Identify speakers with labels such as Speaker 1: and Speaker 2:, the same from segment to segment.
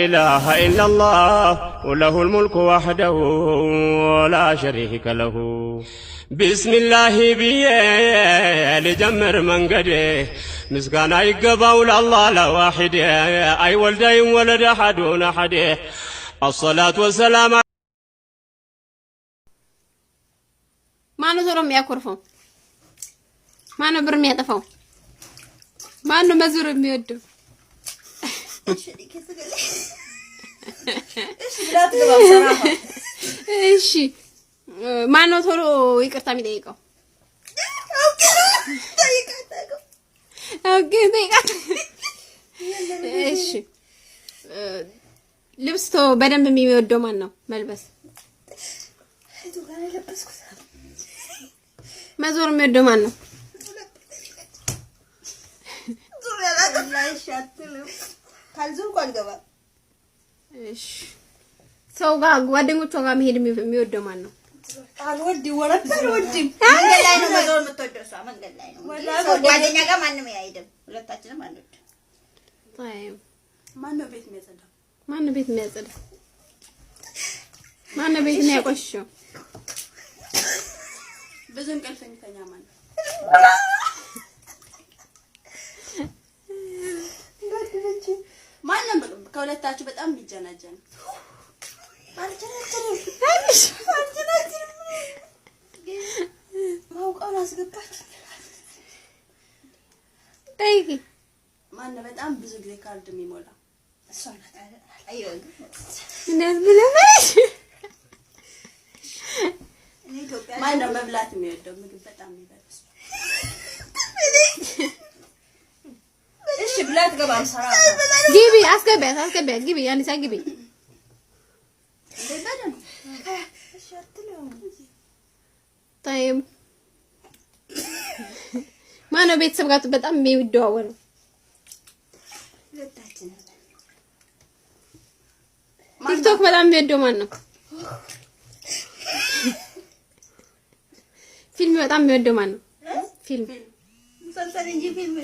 Speaker 1: إله إلا الله وله الملك وحده ولا شريك له بسم الله بيه لجمر من قده مسكانا يقبوا لله لواحد أي ولدين ولد أحدون أحده الصلاة والسلام.
Speaker 2: ما نزورهم يأكرفهم ما نبرم يطفهم ما نمزور ميودو እሺ ማነው ቶሎ ይቅርታ የሚጠይቀው? እሺ ልብስ በደንብ የሚወደው ማን ነው መልበስ? መዞር የሚወደው ማን ነው? እሺ ሰው ጋር ጓደኞቿ ጋር መሄድ የሚወደው ማን ነው?
Speaker 3: አልወድም መንገድ ላይ ነው መዞር የምትወደው እሷ መንገድ ላይ ነው። ጓደኛ ጋር ማንም አይሄድም። ሁለታችንም አንወድም።
Speaker 2: ማነው ቤት የሚያጸዳው? ማነው ቤት የሚያጸዳው? ማነው ቤት የሚያቆሽሸው? ብዙ እንቅልፍ የሚተኛ ማን ነው? ማንም ከሁለታችሁ በጣም የሚጀናጀን
Speaker 3: ማውቀውን አስገባች።
Speaker 2: ጠይቂ።
Speaker 3: ማነው በጣም ብዙ ጊዜ ካርድ የሚሞላ? እሷ ናት። ማነው መብላት የሚወደው? ምግብ በጣም የሚበላው? እሺ ብላት ገባም ሰራ
Speaker 2: ግቢ አስገቢያት ግቢ ያንሳ ግቢ።
Speaker 3: እሺ አትለው።
Speaker 2: طيب ማነው ቤተሰብ ጋር በጣም የሚደዋወለው?
Speaker 3: ሁለታችን።
Speaker 2: ቲክቶክ በጣም የሚወደው ማን ነው? ፊልም በጣም የሚወደው ማን ነው? ፊልም
Speaker 3: ሰልሰል እንጂ ፊልም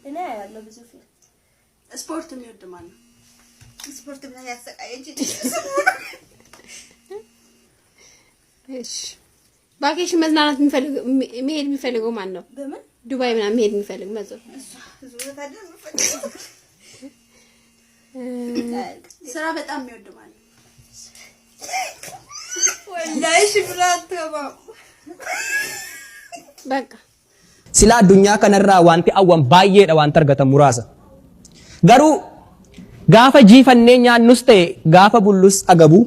Speaker 3: እኔ ያለው ብዙ ፊልም። ስፖርት የሚወድ ማን ነው? ስፖርት ብላ ያሰቃየች።
Speaker 2: እሺ ቫኬሽን መዝናናት መሄድ የሚፈልገው ማን ነው?
Speaker 3: በምን
Speaker 2: ዱባይ ምናምን መሄድ የሚፈልግ መዞር?
Speaker 3: ስራ በጣም የሚወድ ማን ነው? ወላሂ ብላት ተባ
Speaker 2: በቃ
Speaker 4: sila addunyaa kanarraa wanti awwan baay'eedha wanti argatan muraasa. Garuu gaafa jiifannee nyaannus ta'e gaafa bullus agabuu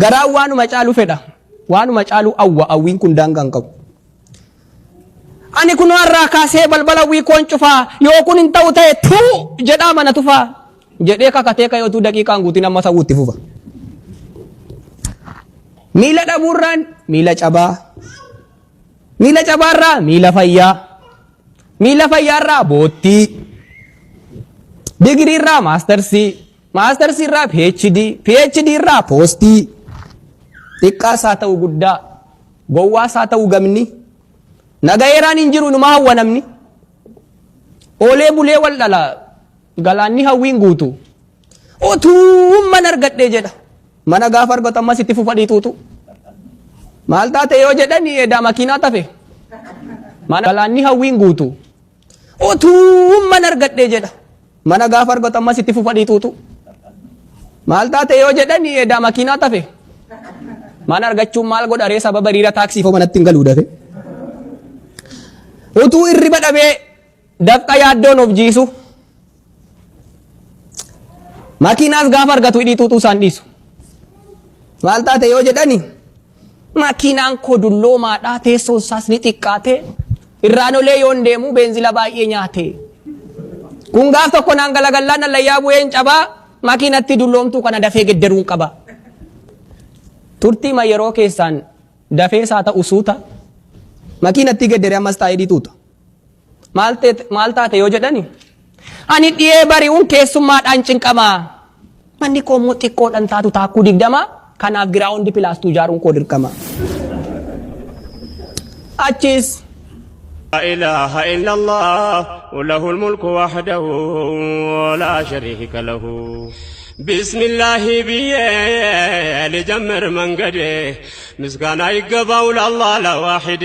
Speaker 4: garaan waanuma caalu fedha. Waanuma caalu awwiin kun daangaa hin qabu. Ani kun har'aa kaasee balbala hawwii koon cufaa yoo kun hin ta'u ta'e tuu jedhaa mana tufaa jedhee kakatee kayootuu daqiiqaan guutiin amma sawuutti fufa. Miila dhabuurraan miila cabaa. Miila cabaarraa miila fayyaarraa boottii, digiriirraa maastarsiirraa PhD irraa poostii, xiqqaas haa ta'u guddaa, gowwaas haa ta'u gamni, nagayeeraan hin jiru numa hawwa namni, oolee bulee wal dhala galaanni hawwiin guutu, otuu mana argadhee jedha, mana gaafa argatu ammas itti fufadhiituutu. Maal taate yoo jedhani edaa makiinaa tafe mana galaanni hawwiin guutu otuu mana argadhee jedha mana gaafa argatu ammas itti fufadhiituutu. Maal taate yoo jedhani edaa makiinaa tafe mana argachuun maal godha ree sababa hiriira taaksii foo manatti hin galuu dafe utuu irriba dhabee dafqa yaaddoon of jiisu makiinaas gaafa argatu hidhiituutu isaan dhiisu. Maal taate yoo jedhani makiinaan koo dulloomaadhaa teessoo isaas ni xiqqaate irraan olee yoon deemu beenzila baay'ee nyaate. Kun gaaf tokko naan galagallaan allayyaa bu'een cabaa makiinatti dulloomtuu kana dafee gedderuun qaba. Turtii yeroo keessaan dafee isaa ta'u suuta makiinatti geddere ammas taa'ee dhiituuta. Maal taate yoo jedhani ani dhiyee bari'uun keessummaadhaan cinqamaa manni koo immoo xiqqoodhaan taatu taakkuu 20 kanaaf giraawundi pilaastuu ijaaruun koo dirqama. Achis
Speaker 1: لا إله إلا الله وله الملك وحده ولا شريك له بسم الله بيه لجمر من قده مسكانا يقبول الله لواحد